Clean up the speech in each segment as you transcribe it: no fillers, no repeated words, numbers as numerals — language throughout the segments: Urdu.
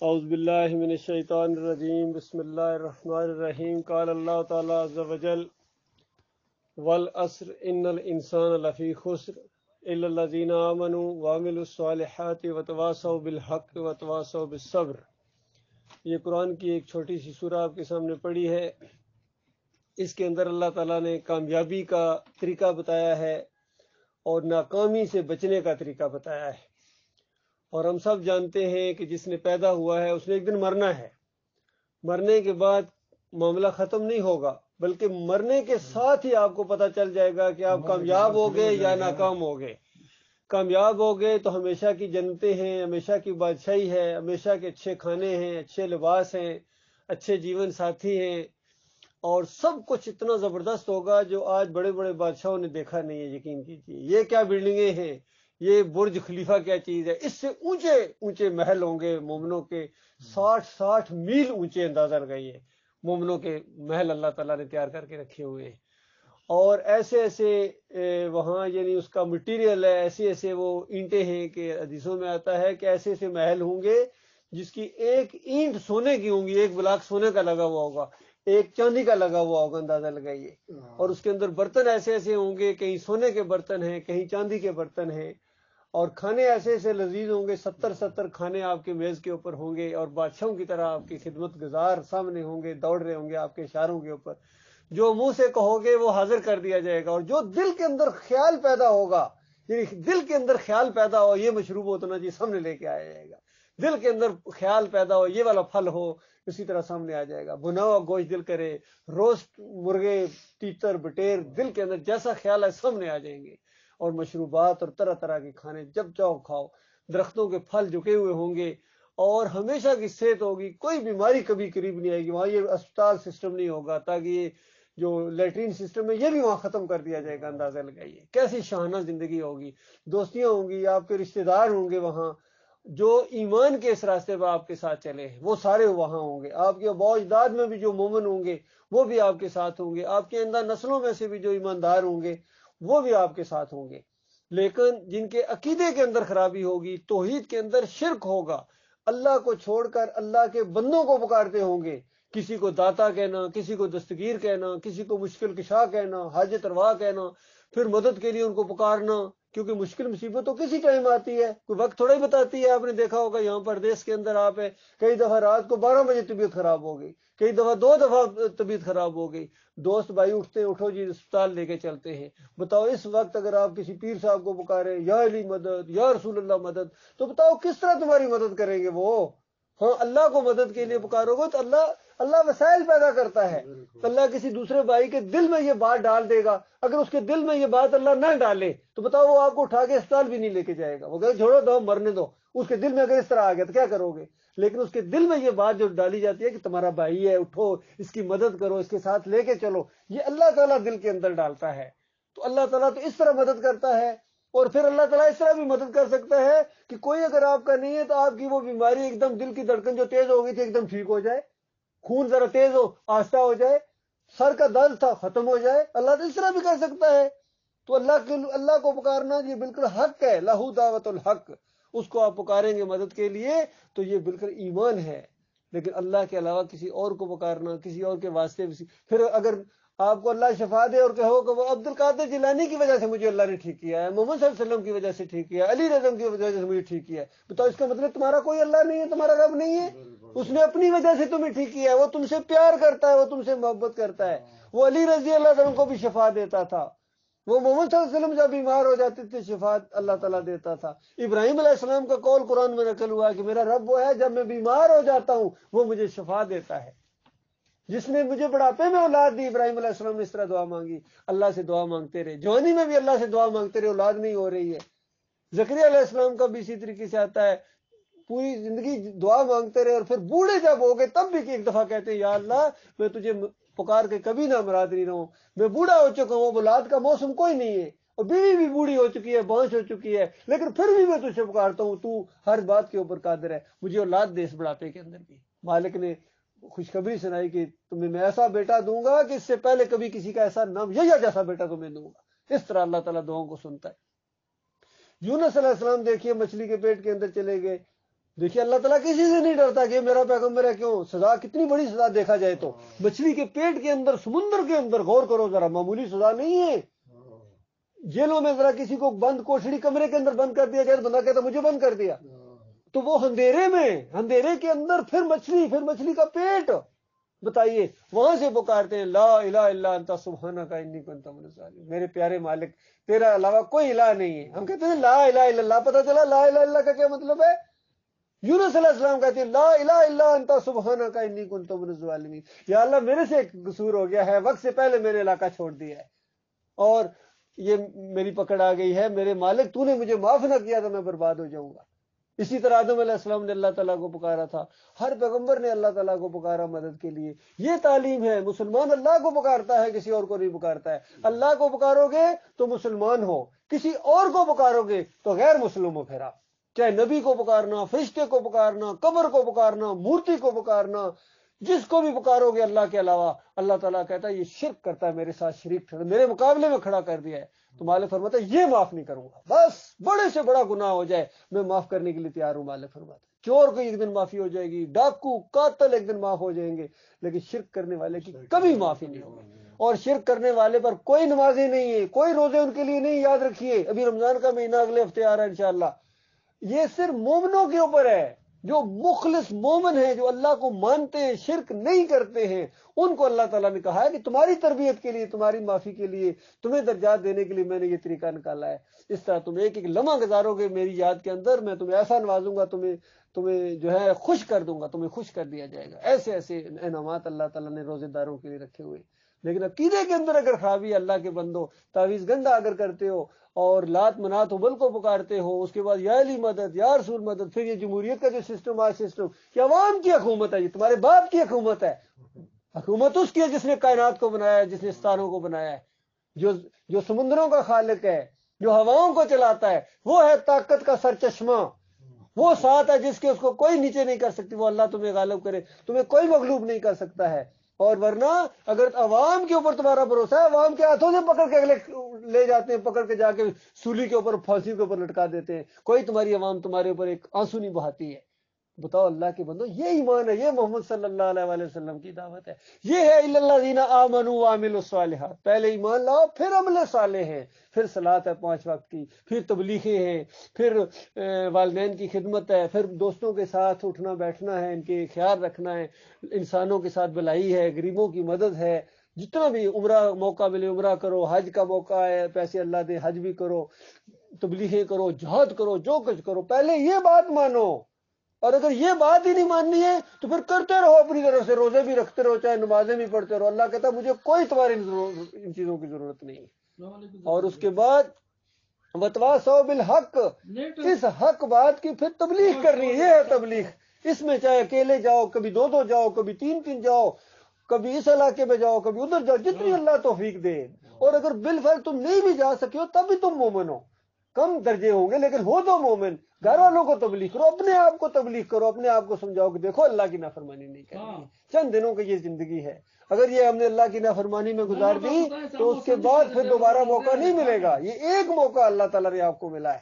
اعوذ باللہ من الشیطان الرجیم بسم اللہ الرحمن الرحیم قال اللہ تعالی عز وجل والعصر ان الانسان لفی خسر الا الذین آمنوا وعملوا الصالحات وتواصوا بالحق وتواصوا بالصبر۔ یہ قرآن کی ایک چھوٹی سی سورہ آپ کے سامنے پڑھی ہے۔ اس کے اندر اللہ تعالیٰ نے کامیابی کا طریقہ بتایا ہے اور ناکامی سے بچنے کا طریقہ بتایا ہے۔ اور ہم سب جانتے ہیں کہ جس نے پیدا ہوا ہے اس نے ایک دن مرنا ہے۔ مرنے کے بعد معاملہ ختم نہیں ہوگا، بلکہ مرنے کے ساتھ ہی آپ کو پتہ چل جائے گا کہ آپ کامیاب ہو گئے یا ناکام ہو گئے۔ کامیاب ہو گئے تو ہمیشہ کی جنتیں ہیں، ہمیشہ کی بادشاہی ہے، ہمیشہ کے اچھے کھانے ہیں، اچھے لباس ہیں، اچھے جیون ساتھی ہیں، اور سب کچھ اتنا زبردست ہوگا جو آج بڑے بڑے بادشاہوں نے دیکھا نہیں ہے۔ یقین کیجیے، یہ کیا بلڈنگیں ہیں، یہ برج خلیفہ کیا چیز ہے، اس سے اونچے اونچے محل ہوں گے مومنوں کے، 60 میل اونچے، اندازہ لگائیے مومنوں کے محل اللہ تعالیٰ نے تیار کر کے رکھے ہوئے ہیں۔ اور ایسے ایسے وہاں یعنی اس کا مٹیریل ہے، ایسے ایسے وہ اینٹیں ہیں کہ حدیثوں میں آتا ہے کہ ایسے ایسے محل ہوں گے جس کی ایک اینٹ سونے کی ہوں گی، ایک بلاک سونے کا لگا ہوا ہوگا، ایک چاندی کا لگا ہوا ہوگا، اندازہ لگائیے۔ اور اس کے اندر برتن ایسے ایسے ہوں گے، کہیں سونے کے برتن ہیں، کہیں چاندی کے برتن ہیں، اور کھانے ایسے ایسے لذیذ ہوں گے، 70 کھانے آپ کے میز کے اوپر ہوں گے، اور بادشاہوں کی طرح آپ کی خدمت گزار سامنے ہوں گے، دوڑ رہے ہوں گے آپ کے اشاروں کے اوپر۔ جو منہ سے کہو گے وہ حاضر کر دیا جائے گا، اور جو دل کے اندر خیال پیدا ہوگا، یعنی دل کے اندر خیال پیدا ہو یہ مشروب ہوتا جی سامنے لے کے آیا جائے گا۔ دل کے اندر خیال پیدا ہو یہ والا پھل ہو، اسی طرح سامنے آ جائے گا۔ بنا ہوا گوشت دل کرے، روسٹ مرغے، تیتر بٹیر، دل کے اندر جیسا خیال ہے سامنے آ جائیں گے۔ اور مشروبات اور طرح طرح کے کھانے جب چاہو کھاؤ، درختوں کے پھل جھکے ہوئے ہوں گے، اور ہمیشہ کی صحت ہوگی، کوئی بیماری کبھی قریب نہیں آئے گی۔ وہاں یہ اسپتال سسٹم نہیں ہوگا، تاکہ یہ جو لیٹرین سسٹم ہے یہ بھی وہاں ختم کر دیا جائے گا۔ اندازہ لگائیے کیسی شاہانہ زندگی ہوگی، دوستیاں ہوں گی، آپ کے رشتہ دار ہوں گے وہاں، جو ایمان کے اس راستے پہ آپ کے ساتھ چلے ہیں وہ سارے وہاں ہوں گے۔ آپ کے آباء و اجداد میں بھی جو مومن ہوں گے وہ بھی آپ کے ساتھ ہوں گے، آپ کے آئندہ نسلوں میں سے بھی جو ایماندار ہوں گے وہ بھی آپ کے ساتھ ہوں گے۔ لیکن جن کے عقیدے کے اندر خرابی ہوگی، توحید کے اندر شرک ہوگا، اللہ کو چھوڑ کر اللہ کے بندوں کو پکارتے ہوں گے، کسی کو داتا کہنا، کسی کو دستگیر کہنا، کسی کو مشکل کشا کہنا، حاجت روا کہنا، پھر مدد کے لیے ان کو پکارنا، کیونکہ مشکل مصیبت تو کسی ٹائم آتی ہے، کوئی وقت تھوڑا ہی بتاتی ہے۔ آپ نے دیکھا ہوگا یہاں پردیس کے اندر آپ ہے، کئی دفعہ رات کو 12 بجے طبیعت خراب ہو گئی، کئی دفعہ 2 دفعہ طبیعت خراب ہو گئی، دوست بھائی اٹھتے ہیں، اٹھو جی اسپتال لے کے چلتے ہیں۔ بتاؤ اس وقت اگر آپ کسی پیر صاحب کو پکارے یا علی مدد یا رسول اللہ مدد، تو بتاؤ کس طرح تمہاری مدد کریں گے وہ؟ ہاں، اللہ کو مدد کے لیے پکارو گے تو اللہ وسائل پیدا کرتا ہے۔ اللہ کسی دوسرے بھائی کے دل میں یہ بات ڈال دے گا، اگر اس کے دل میں یہ بات اللہ نہ ڈالے تو بتاؤ وہ آپ کو اٹھا کے اسپتال بھی نہیں لے کے جائے گا، وہ کہے چھوڑو دو مرنے دو۔ اس کے دل میں اگر اس طرح آ گیا تو کیا کرو گے؟ لیکن اس کے دل میں یہ بات جو ڈالی جاتی ہے کہ تمہارا بھائی ہے، اٹھو اس کی مدد کرو، اس کے ساتھ لے کے چلو، یہ اللہ تعالیٰ دل کے اندر ڈالتا ہے۔ تو اللہ تعالیٰ تو اس طرح مدد کرتا ہے، اور پھر اللہ تعالیٰ اس طرح بھی مدد کر سکتا ہے کہ کوئی اگر آپ کا نہیں ہے تو آپ کی وہ بیماری ایک دم، دل کی دھڑکن جو تیز ہو گئی تھی ایک دم ٹھیک ہو جائے، خون ذرا تیز ہو آہستہ ہو جائے، سر کا درد تھا ختم ہو جائے۔ اللہ تو اس طرح بھی کر سکتا ہے۔ تو اللہ کو پکارنا یہ بالکل حق ہے، لہو دعوت الحق، اس کو آپ پکاریں گے مدد کے لیے تو یہ بالکل ایمان ہے۔ لیکن اللہ کے علاوہ کسی اور کو پکارنا، کسی اور کے واسطے، پھر اگر آپ کو اللہ شفا دے اور کہو کہ وہ عبد القادر جیلانی کی وجہ سے مجھے اللہ نے ٹھیک کیا ہے، محمد صلی اللہ علیہ وسلم کی وجہ سے ٹھیک کیا ہے، علی رضا کی وجہ سے مجھے ٹھیک کیا ہے، بتاؤ اس کا مطلب تمہارا کوئی اللہ نہیں ہے، تمہارا رب نہیں ہے؟ اس نے اپنی وجہ سے تمہیں ٹھیک کیا ہے، وہ تم سے پیار کرتا ہے، وہ تم سے محبت کرتا ہے۔ وہ علی رضی اللہ عنہ کو بھی شفا دیتا تھا، وہ محمد صلی اللہ علیہ وسلم جب بیمار ہو جاتے تھے شفا اللہ تعالیٰ دیتا تھا۔ ابراہیم علیہ السلام کا قول قرآن میں نقل ہوا کہ میرا رب وہ ہے جب میں بیمار ہو جاتا ہوں وہ مجھے شفا دیتا ہے۔ جس نے مجھے بڑھاپے میں اولاد دی، ابراہیم علیہ السلام نے اس طرح دعا مانگی، اللہ سے دعا مانگتے رہے، جوانی میں بھی اللہ سے دعا مانگتے رہے، اولاد نہیں ہو رہی ہے۔ زکریا علیہ السلام کا بھی اسی طریقے سے آتا ہے، پوری زندگی دعا مانگتے رہے، اور پھر بوڑھے جب ہو گئے تب بھی ایک دفعہ کہتے ہیں یا اللہ میں تجھے پکار کے کبھی نہ مراد نہیں رہوں، میں بوڑھا ہو چکا ہوں، اب اولاد کا موسم کوئی نہیں ہے، اور بیوی بھی بوڑھی ہو چکی ہے، بانس ہو چکی ہے، لیکن پھر بھی میں تجھے پکارتا ہوں، تو ہر بات کے اوپر قادر ہے، مجھے اولاد دے اس بڑھاپے کے اندر بھی۔ مالک نے خوشخبری سنائی کہ تمہیں میں ایسا بیٹا دوں گا کہ اس سے پہلے کبھی کسی کا ایسا نام یا جیسا بیٹا تمہیں دوں گا۔ اس طرح اللہ تعالیٰ دعاؤں کو سنتا ہے۔ یونس علیہ السلام دیکھیے مچھلی کے پیٹ کے اندر چلے گئے، دیکھیے اللہ تعالیٰ کسی سے نہیں ڈرتا کہ میرا پیغمبر ہے. کیوں؟ سزا کتنی بڑی سزا دیکھا جائے تو. مچھلی کے پیٹ کے اندر، سمندر کے اندر، غور کرو ذرا، معمولی سزا نہیں ہے. جیلوں میں ذرا کسی کو بند کوٹڑی کمرے کے اندر بند کر دیا جائے، بندہ کہتا مجھے بند کر دیا، تو وہ اندھیرے میں، اندھیرے کے اندر پھر مچھلی کا پیٹ. بتائیے، وہاں سے پکارتے ہیں لا الہ الا انت سبحانک انی کنت من الظالمین، میرے پیارے مالک تیرا علاوہ کوئی الہ نہیں ہے. ہم کہتے ہیں لا الہ الا اللہ. پتہ چلا لا الہ الا اللہ کا کیا مطلب ہے. یونس علیہ السلام کہتے ہیں لا الہ الا انت سبحانک انی کنت من الظالمین، یا اللہ میرے سے ایک قصور ہو گیا ہے، وقت سے پہلے میرے علاقہ چھوڑ دیا ہے اور یہ میری پکڑ آ گئی ہے، میرے مالک تو نے مجھے معاف نہ کیا تو میں برباد ہو جاؤں گا. اسی طرح آدم علیہ السلام نے اللہ تعالیٰ کو پکارا تھا، ہر پیغمبر نے اللہ تعالیٰ کو پکارا مدد کے لیے. یہ تعلیم ہے. مسلمان اللہ کو پکارتا ہے، کسی اور کو نہیں پکارتا ہے. اللہ کو پکارو گے تو مسلمان ہو، کسی اور کو پکارو گے تو غیر مسلم ہو. پھر آپ چاہے نبی کو پکارنا، فرشتے کو پکارنا، قبر کو پکارنا، مورتی کو پکارنا، جس کو بھی پکارو گے اللہ کے علاوہ، اللہ تعالیٰ کہتا ہے یہ شرک کرتا ہے، میرے ساتھ شریک ٹھہرا، میرے مقابلے میں کھڑا کر دیا ہے. تو مالک فرماتا ہے یہ معاف نہیں کروں گا. بس بڑے سے بڑا گناہ ہو جائے میں معاف کرنے کے لیے تیار ہوں. مالک فرماتا ہے چور کو ایک دن معافی ہو جائے گی، ڈاکو قاتل ایک دن معاف ہو جائیں گے، لیکن شرک کرنے والے کی کبھی معافی نہیں ہوگی. اور شرک کرنے والے پر کوئی نمازیں نہیں ہے، کوئی روزے ان کے لیے نہیں. یاد رکھیے ابھی رمضان کا مہینہ اگلے ہفتے آ رہا ہے انشاءاللہ. یہ صرف مومنوں کے اوپر ہے، جو مخلص مومن ہیں، جو اللہ کو مانتے ہیں، شرک نہیں کرتے ہیں، ان کو اللہ تعالیٰ نے کہا ہے کہ تمہاری تربیت کے لیے، تمہاری معافی کے لیے، تمہیں درجات دینے کے لیے میں نے یہ طریقہ نکالا ہے. اس طرح تم ایک ایک لمحہ گزارو گے میری یاد کے اندر، میں تمہیں ایسا نوازوں گا، تمہیں جو ہے خوش کر دوں گا، تمہیں خوش کر دیا جائے گا. ایسے ایسے انعامات اللہ تعالیٰ نے روزے داروں کے لیے رکھے ہوئے. لیکن عقیدے کے اندر اگر خرابی، اللہ کے بندو تعویذ گندہ اگر کرتے ہو اور لات منات حبل کو پکارتے ہو، اس کے بعد یا علی مدد، یا رسول مدد، پھر یہ جمہوریت کا جو سسٹم آج سسٹم کہ عوام کی حکومت ہے، یہ تمہارے باپ کی حکومت ہے. حکومت اس کی ہے جس نے کائنات کو بنایا ہے، جس نے ستاروں کو بنایا ہے، جو سمندروں کا خالق ہے، جو ہواؤں کو چلاتا ہے، وہ ہے طاقت کا سرچشمہ. وہ ساتھ ہے جس کے اس کو کوئی نیچے نہیں کر سکتی. وہ اللہ تمہیں غالب کرے، تمہیں کوئی مغلوب نہیں کر سکتا ہے. اور ورنہ اگر عوام کے اوپر تمہارا بھروسہ ہے، عوام کے ہاتھوں سے پکڑ کے اگلے لے جاتے ہیں، پکڑ کے جا کے سولی کے اوپر، پھانسی کے اوپر لٹکا دیتے ہیں. کوئی تمہاری عوام تمہارے اوپر ایک آنسو نہیں بہاتی ہے. بتاؤ اللہ کے بندو، یہ ایمان ہے، یہ محمد صلی اللہ علیہ وسلم کی دعوت ہے. یہ ہے الا الذین آمنوا وعملوا الصالحات. پہلے ایمان لاؤ، پھر عمل صالح ہے، پھر صلاۃ ہے 5 وقت کی، پھر تبلیغیں ہیں، پھر والدین کی خدمت ہے، پھر دوستوں کے ساتھ اٹھنا بیٹھنا ہے، ان کے خیال رکھنا ہے، انسانوں کے ساتھ بھلائی ہے، غریبوں کی مدد ہے. جتنا بھی عمرہ موقع ملے عمرہ کرو، حج کا موقع ہے پیسے اللہ دے حج بھی کرو، تبلیغیں کرو، جہاد کرو، جو کچھ کرو. پہلے یہ بات مانو. اور اگر یہ بات ہی نہیں ماننی ہے تو پھر کرتے رہو اپنی طرف سے، روزے بھی رکھتے رہو، چاہے نمازیں بھی پڑھتے رہو. اللہ کہتا ہے مجھے کوئی تمہاری ان چیزوں کی ضرورت نہیں. اور اس کے بعد وتواصوا بالحق، اس حق بات کی پھر تبلیغ کرنی ہے. یہ ہے تبلیغ. اس میں چاہے اکیلے جاؤ، کبھی 2 جاؤ، کبھی 3 جاؤ، کبھی اس علاقے میں جاؤ، کبھی ادھر جاؤ، جتنی اللہ توفیق دے. اور اگر بالفعل تم نہیں بھی جا سکے ہو تب بھی تم مومن ہو. کم درجے ہوں گے لیکن ہو تو مومن. گھر والوں کو تبلیغ کرو، اپنے آپ کو تبلیغ کرو، اپنے آپ کو سمجھاؤ کہ دیکھو اللہ کی نافرمانی نہیں کرنی. چند دنوں کی یہ زندگی ہے، اگر یہ ہم نے اللہ کی نافرمانی میں گزار دی تو اس کے بعد پھر دوبارہ موقع نہیں ملے گا. یہ ایک موقع اللہ تعالیٰ نے آپ کو ملا ہے.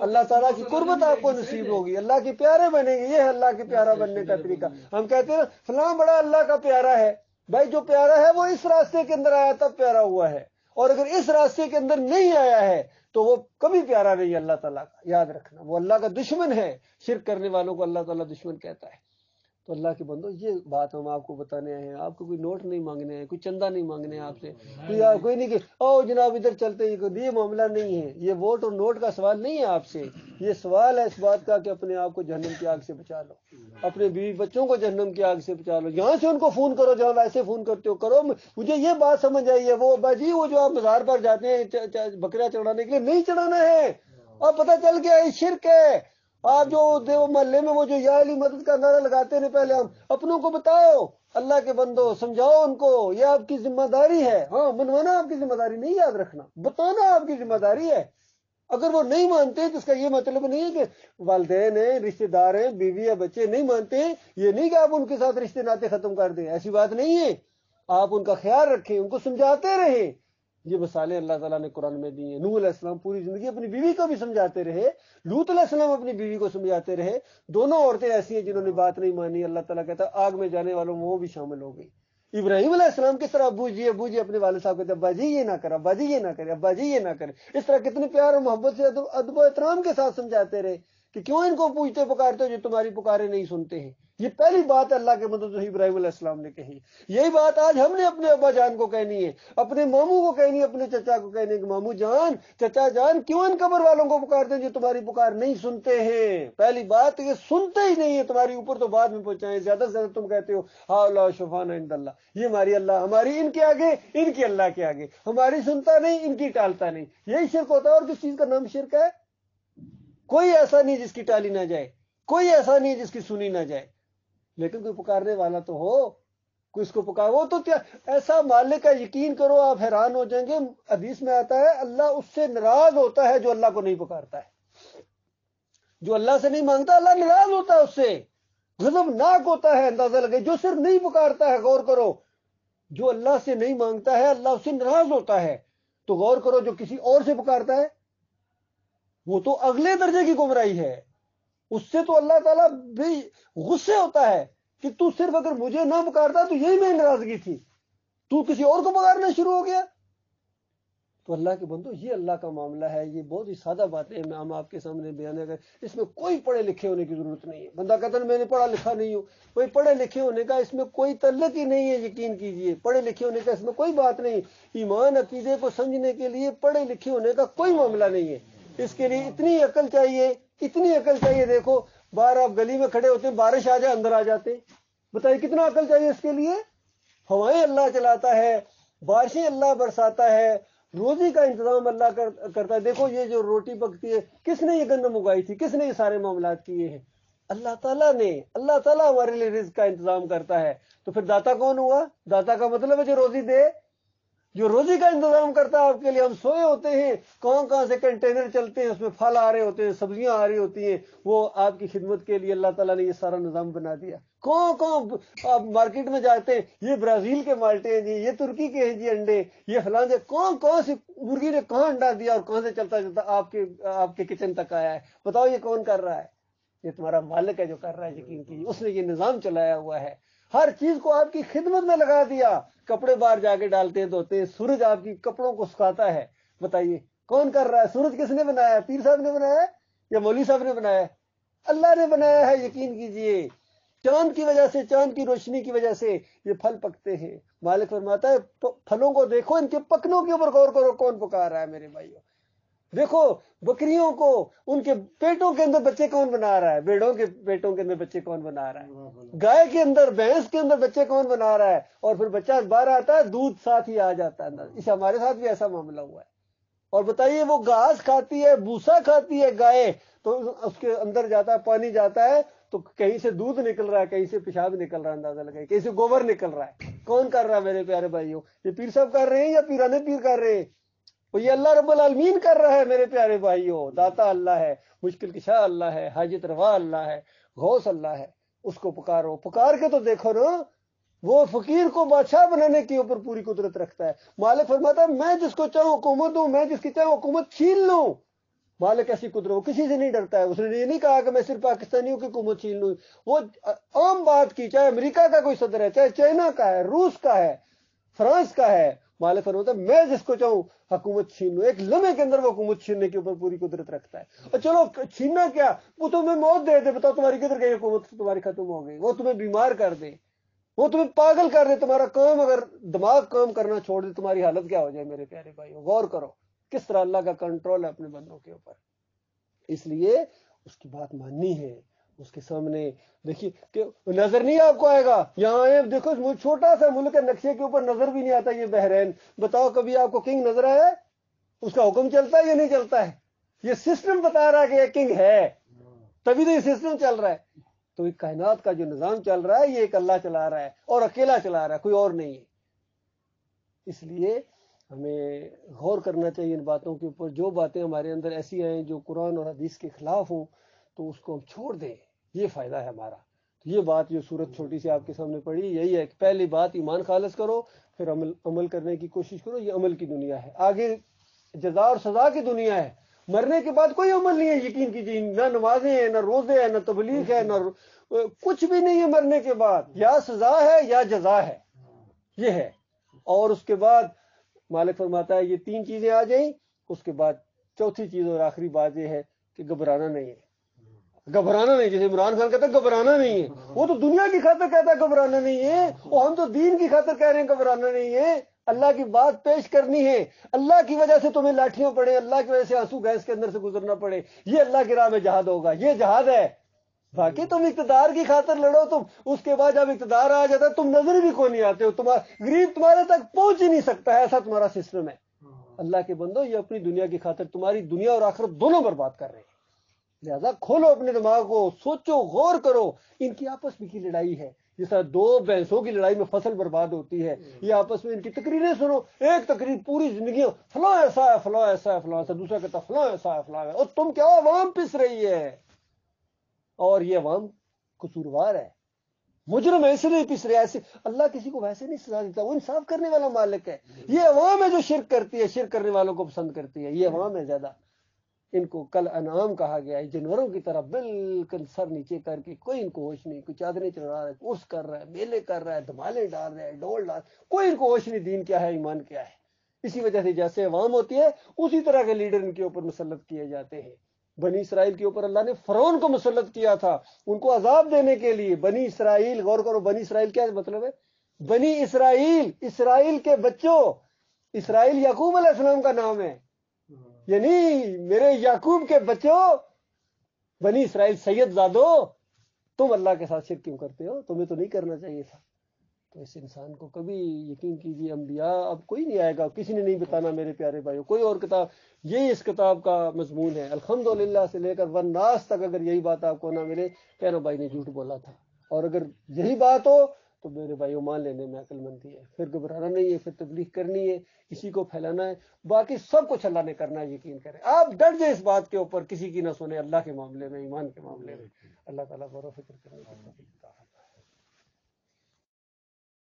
اللہ تعالیٰ کی قربت آپ کو نصیب ہوگی، اللہ کے پیارے بنیں گے. یہ ہے اللہ کے پیارا بننے کا طریقہ. ہم کہتے ہیں فلاں بڑا اللہ کا پیارا ہے. بھائی جو پیارا ہے وہ اس راستے کے اندر آیا تب پیارا ہوا ہے، اور اگر اس راستے کے اندر نہیں آیا ہے تو وہ کبھی پیارا نہیں ہے اللہ تعالیٰ کا. یاد رکھنا وہ اللہ کا دشمن ہے. شرک کرنے والوں کو اللہ تعالیٰ دشمن کہتا ہے. تو اللہ کے بندو یہ بات ہم آپ کو بتانے آئے ہیں. آپ کو کوئی نوٹ نہیں مانگنے ہیں، کوئی چندہ نہیں مانگنے ہیں آپ سے، کوئی نہیں کہ او جناب ادھر چلتے. یہ معاملہ نہیں ہے. یہ ووٹ اور نوٹ کا سوال نہیں ہے آپ سے. یہ سوال ہے اس بات کا کہ اپنے آپ کو جہنم کی آگ سے بچا لو، اپنے بیوی بچوں کو جہنم کی آگ سے بچا لو. یہاں سے ان کو فون کرو جہاں ویسے فون کرتے ہو کرو. مجھے یہ بات سمجھ آئی ہے وہ باجی، وہ جو آپ مزار پر جاتے ہیں بکرا چڑھانے کے لیے، نہیں چڑھانا ہے. اور پتہ چل گیا یہ شرک ہے. آپ جو دیو محلے میں وہ جو یا علی مدد کا نعرہ لگاتے ہیں، پہلے ہم اپنوں کو بتاؤ، اللہ کے بندو سمجھاؤ ان کو، یہ آپ کی ذمہ داری ہے. ہاں منوانا آپ کی ذمہ داری نہیں، یاد رکھنا بتانا آپ کی ذمہ داری ہے. اگر وہ نہیں مانتے تو اس کا یہ مطلب نہیں ہے کہ والدین ہیں، رشتہ دار ہیں، بیوی یا بچے نہیں مانتے، یہ نہیں کہ آپ ان کے ساتھ رشتے ناطے ختم کر دیں. ایسی بات نہیں ہے. آپ ان کا خیال رکھیں، ان کو سمجھاتے رہیں. یہ مثالیں اللہ تعالیٰ نے قرآن میں دی ہیں۔ نوح علیہ السلام پوری زندگی اپنی بیوی کو بھی سمجھاتے رہے، لوط علیہ السلام اپنی بیوی کو سمجھاتے رہے، دونوں عورتیں ایسی ہیں جنہوں نے بات نہیں مانی، اللہ تعالیٰ کہتا ہے آگ میں جانے والوں میں وہ بھی شامل ہو گئی۔ ابراہیم علیہ السلام کس طرح ابو جی اپنے والد صاحب کہتے ابا جی یہ نہ کرے، ابا جی یہ نہ کرے، ابا جی یہ نہ کرے، اس طرح کتنے پیار اور محبت سے ادب و احترام کے ساتھ سمجھاتے رہے کہ کیوں ان کو پوچھتے پکارتے ہو جو تمہاری پکارے نہیں سنتے ہیں۔ یہ پہلی بات اللہ کے مدد ابراہیم علیہ السلام نے کہی۔ یہی بات آج ہم نے اپنے ابا جان کو کہنی ہے، اپنے ماموں کو کہنی ہے، اپنے چچا کو کہنی ہے کہ ماموں جان، چچا جان، کیوں ان قبر والوں کو پکارتے ہیں جو تمہاری پکار نہیں سنتے ہیں؟ پہلی بات یہ سنتے ہی نہیں ہے، تمہاری اوپر تو بعد میں پہنچائیں، زیادہ سے زیادہ تم کہتے ہو ہاں اللہ شفان عند اللہ، یہ ہماری اللہ، ہماری ان کے آگے، ان کی اللہ کے آگے، ہماری سنتا نہیں، ان کی ٹالتا نہیں۔ یہی شرک ہوتا ہے۔ اور کس چیز کا نام شرک ہے؟ کوئی ایسا نہیں جس کی ٹالی نہ جائے، کوئی ایسا نہیں جس کی سنی نہ جائے، لیکن کوئی پکارنے والا تو ہو، کوئی اس کو پکار، وہ تو کیا ایسا مالک کا یقین کرو آپ حیران ہو جائیں گے۔ حدیث میں آتا ہے اللہ اس سے ناراض ہوتا ہے جو اللہ کو نہیں پکارتا ہے، جو اللہ سے نہیں مانگتا اللہ ناراض ہوتا ہے اس سے، غضبناک ہوتا ہے۔ اندازہ لگے جو صرف نہیں پکارتا ہے، غور کرو، جو اللہ سے نہیں مانگتا ہے اللہ اس سے ناراض ہوتا ہے۔ تو غور کرو جو کسی اور سے پکارتا ہے وہ تو اگلے درجے کی گمراہی ہے، اس سے تو اللہ تعالیٰ بھی غصے ہوتا ہے کہ تو صرف اگر مجھے نہ پکارتا تو یہی میری ناراضگی تھی، تو کسی اور کو پکارنا شروع ہو گیا۔ تو اللہ کے بندو یہ اللہ کا معاملہ ہے، یہ بہت ہی سادہ باتیں ہم آپ کے سامنے بیان ہے، اس میں کوئی پڑھے لکھے ہونے کی ضرورت نہیں ہے۔ بندہ کہتا ہے میں نے پڑھا لکھا نہیں ہوں، کوئی پڑھے لکھے ہونے کا اس میں کوئی تعلق ہی نہیں ہے، یقین کیجئے پڑھے لکھے ہونے کا اس میں کوئی بات نہیں۔ ایمان عقیدے کو سمجھنے کے لیے پڑھے لکھے ہونے کا کوئی معاملہ نہیں ہے، اس کے لیے اتنی عقل چاہیے، اتنی عقل چاہیے۔ دیکھو باہر آپ گلی میں کھڑے ہوتے ہیں، بارش آ جائے اندر آ جاتے ہیں، بتائیے کتنا عقل چاہیے اس کے لیے۔ ہوائیں اللہ چلاتا ہے، بارشیں اللہ برساتا ہے، روزی کا انتظام اللہ کرتا ہے۔ دیکھو یہ جو روٹی پکتی ہے کس نے یہ گندم اگائی تھی، کس نے یہ سارے معاملات کیے ہیں؟ اللہ تعالیٰ نے۔ اللہ تعالیٰ ہمارے لیے رزق کا انتظام کرتا ہے، تو پھر داتا کون ہوا؟ داتا کا مطلب ہے جو روزی دے، جو روزی کا انتظام کرتا ہے آپ کے لیے۔ ہم سوئے ہوتے ہیں، کہاں سے کنٹینر چلتے ہیں، اس میں پھل آ رہے ہوتے ہیں، سبزیاں آ رہی ہوتی ہیں، وہ آپ کی خدمت کے لیے اللہ تعالیٰ نے یہ سارا نظام بنا دیا۔ کہاں آپ مارکیٹ میں جاتے ہیں، یہ برازیل کے مالٹے ہیں جی، یہ ترکی کے ہیں جی انڈے، یہ فلاں سے کہاں سے مرغی نے کہاں انڈا دیا اور کہاں سے چلتا چلتا آپ کے کچن تک آیا ہے۔ بتاؤ یہ کون کر رہا ہے؟ یہ تمہارا مالک ہے جو کر رہا ہے، یقین کیجیے اس نے یہ نظام چلایا ہوا ہے، ہر چیز کو آپ کی خدمت میں لگا دیا۔ کپڑے باہر جا کے ڈالتے ہیں، دھوتے ہیں، سورج آپ کی کپڑوں کو سکھاتا ہے۔ بتائیے کون کر رہا ہے؟ سورج کس نے بنایا ہے؟ پیر صاحب نے بنایا ہے یا مولوی صاحب نے بنایا ہے؟ اللہ نے بنایا ہے، یقین کیجئے۔ چاند کی وجہ سے، چاند کی روشنی کی وجہ سے یہ پھل پکتے ہیں۔ مالک فرماتا ہے پھلوں کو دیکھو، ان کے پکنوں کے اوپر غور کرو، کون پکار رہا ہے میرے بھائیوں۔ دیکھو بکریوں کو، ان کے پیٹوں کے اندر بچے کون بنا رہا ہے، بیڑوں کے پیٹوں کے اندر بچے کون بنا رہا ہے، گائے کے اندر، بھینس کے اندر بچے کون بنا رہا ہے، اور پھر بچہ باہر آتا ہے دودھ ساتھ ہی آ جاتا ہے۔ اس ہمارے ساتھ بھی ایسا معاملہ ہوا ہے۔ اور بتائیے وہ گھاس کھاتی ہے، بھوسا کھاتی ہے گائے، تو اس کے اندر جاتا ہے، پانی جاتا ہے تو کہیں سے دودھ نکل رہا ہے، کہیں سے پیشاب نکل رہا ہے، اندازہ لگائے، کہیں سے گوبر نکل رہا ہے۔ کون کر رہا ہے میرے پیارے بھائیوں؟ یہ پیر صاحب کر رہے ہیں یا پیرانے پیر کر رہے ہیں؟ وہ یہ اللہ رب العالمین کر رہا ہے میرے پیارے بھائیوں۔ داتا اللہ ہے، مشکل کشا اللہ ہے، حاجت روا اللہ ہے، غوث اللہ ہے۔ اس کو پکارو، پکار کے تو دیکھو نا، وہ فقیر کو بادشاہ بنانے کے اوپر پوری قدرت رکھتا ہے۔ مالک فرماتا ہے میں جس کو چاہوں حکومت دوں، میں جس کی چاہوں حکومت چھین لوں۔ مالک ایسی قدرت، وہ کسی سے نہیں ڈرتا ہے۔ اس نے یہ نہیں کہا کہ میں صرف پاکستانیوں کی حکومت چھین لوں، وہ عام بات کی، چاہے امریکہ کا کوئی صدر ہے، چاہے چائنا کا ہے، روس کا ہے، فرانس کا ہے۔ مالک فرماتا ہے میں جس کو چاہوں حکومت چھین لوں، ایک لمحے کے اندر وہ حکومت چھیننے کے اوپر پوری قدرت رکھتا ہے۔ اور چلو چھیننا کیا، وہ تمہیں موت دے دے، بتاؤ تمہاری کدھر گئی حکومت، تمہاری ختم ہو گئی۔ وہ تمہیں بیمار کر دے، وہ تمہیں پاگل کر دے، تمہارا کام اگر دماغ کام کرنا چھوڑ دے، تمہاری حالت کیا ہو جائے میرے پیارے بھائیو۔ غور کرو کس طرح اللہ کا کنٹرول ہے اپنے بندوں کے اوپر۔ اس لیے اس کی بات ماننی ہے، اس کے سامنے دیکھیے کہ نظر نہیں آپ کو آئے گا، یہاں آئے دیکھو چھوٹا سا ملک ہے، نقشے کے اوپر نظر بھی نہیں آتا یہ بحرین۔ بتاؤ کبھی آپ کو کنگ نظر آیا ہے؟ اس کا حکم چلتا ہے یا نہیں چلتا ہے؟ یہ سسٹم بتا رہا ہے کہ یہ کنگ ہے، تبھی تو یہ سسٹم چل رہا ہے۔ تو یہ کائنات کا جو نظام چل رہا ہے یہ ایک اللہ چلا رہا ہے، اور اکیلا چلا رہا ہے، کوئی اور نہیں ہے۔ اس لیے ہمیں غور کرنا چاہیے ان باتوں کے اوپر۔ جو باتیں ہمارے اندر ایسی آئیں جو قرآن اور حدیث کے خلاف ہوں تو اس کو ہم چھوڑ دیں، یہ فائدہ ہے ہمارا۔ یہ بات جو صورت چھوٹی سی آپ کے سامنے پڑی یہی ہے کہ پہلی بات ایمان خالص کرو، پھر عمل کرنے کی کوشش کرو. یہ عمل کی دنیا ہے. آگے جزا اور سزا کی دنیا ہے. مرنے کے بعد کوئی عمل نہیں ہے، یقین کیجیے. نہ نمازیں ہیں، نہ روزے ہیں، نہ تبلیغ ہے، نہ کچھ بھی نہیں ہے. مرنے کے بعد یا سزا ہے یا جزا ہے، یہ ہے. اور اس کے بعد مالک فرماتا ہے یہ تین چیزیں آ جائیں، اس کے بعد چوتھی چیز اور آخری بات یہ ہے کہ گھبرانا نہیں ہے. گھبرانا نہیں، جیسے عمران خان کہتا ہے گھبرانا نہیں ہے. وہ تو دنیا کی خاطر کہتا ہے گھبرانا نہیں ہے، اور ہم تو دین کی خاطر کہہ رہے ہیں گھبرانا نہیں ہے. اللہ کی بات پیش کرنی ہے. اللہ کی وجہ سے تمہیں لاٹھیاں پڑے، اللہ کی وجہ سے آنسو گیس کے اندر سے گزرنا پڑے، یہ اللہ کی راہ میں جہاد ہوگا. یہ جہاد ہے. باقی تم اقتدار کی خاطر لڑو، تم اس کے بعد جب اقتدار آ جاتا ہے تم نظر بھی کو نہیں آتے ہو. غریب تمہارے تک پہنچ ہی نہیں سکتا ہے، ایسا تمہارا سسٹم ہے. اللہ کے بندو، یہ اپنی دنیا کی خاطر تمہاری دنیا اور آخرت دونوں برباد کر رہے ہیں. لہذا کھولو اپنے دماغ کو، سوچو، غور کرو. ان کی آپس میں کی لڑائی ہے، جس طرح دو بھینسوں کی لڑائی میں فصل برباد ہوتی ہے. یہ آپس میں ان کی تقریریں سنو. ایک تقریر پوری زندگی فلاں ایسا ہے، فلاں ایسا ہے، فلاں ایسا. دوسرا کہتا فلاں ایسا ہے، فلاں ہے. اور تم کیا ہو؟ عوام پس رہی ہے. اور یہ عوام قصوروار ہے، مجرم ہے، اس لیے پس رہے. ایسے اللہ کسی کو ویسے نہیں سزا دیتا، وہ انصاف کرنے والا مالک ہے. یہ عوام ہے جو شرک کرتی ہے، شرک کرنے والوں کو پسند کرتی ہے. یہ عوام ہے زیادہ. ان کو کل انعام کہا گیا ہے، جانوروں کی طرح بالکل سر نیچے کر کے. کوئی ان کو ہوش نہیں. کوئی چادریں چڑھا رہا ہے، عرس کر رہا ہے، میلے کر رہا ہے، دھمالے ڈال رہا ہے، ڈول ڈال. کوئی ان کو ہوش نہیں دین کیا ہے، ایمان کیا ہے. اسی وجہ سے جیسے عوام ہوتی ہے اسی طرح کے لیڈر ان کے اوپر مسلط کیے جاتے ہیں. بنی اسرائیل کے اوپر اللہ نے فرعون کو مسلط کیا تھا ان کو عذاب دینے کے لیے. بنی اسرائیل، غور کرو، بنی اسرائیل کیا مطلب ہے؟ بنی اسرائیل، اسرائیل کے بچوں. اسرائیل یعقوب علیہ السلام کا نام ہے، یعنی میرے یعقوب کے بچوں، بنی اسرائیل سید زادو. تم اللہ کے ساتھ شرک کیوں کرتے ہو؟ تمہیں تو نہیں کرنا چاہیے تھا. تو اس انسان کو کبھی یقین کیجیے، انبیاء اب کوئی نہیں آئے گا، کسی نے نہیں بتانا میرے پیارے بھائیوں. کوئی اور کتاب، یہی اس کتاب کا مضمون ہے. الحمدللہ سے لے کر والناس تک اگر یہی بات آپ کو نہ ملے، کہنا بھائی نے جھوٹ بولا تھا. اور اگر یہی بات ہو تو میرے بھائیوں مان لینے میں عقل مندی ہے. پھر گھبرانا نہیں ہے، پھر تبلیغ کرنی ہے، اسی کو پھیلانا ہے. باقی سب کچھ اللہ نے کرنا ہے، یقین کریں. آپ ڈٹ جائیں اس بات کے اوپر، کسی کی نہ سنیں اللہ کے معاملے میں، ایمان کے معاملے میں. اللہ تعالیٰ غور و فکر کرنے کی توفیق عطا فرمائے.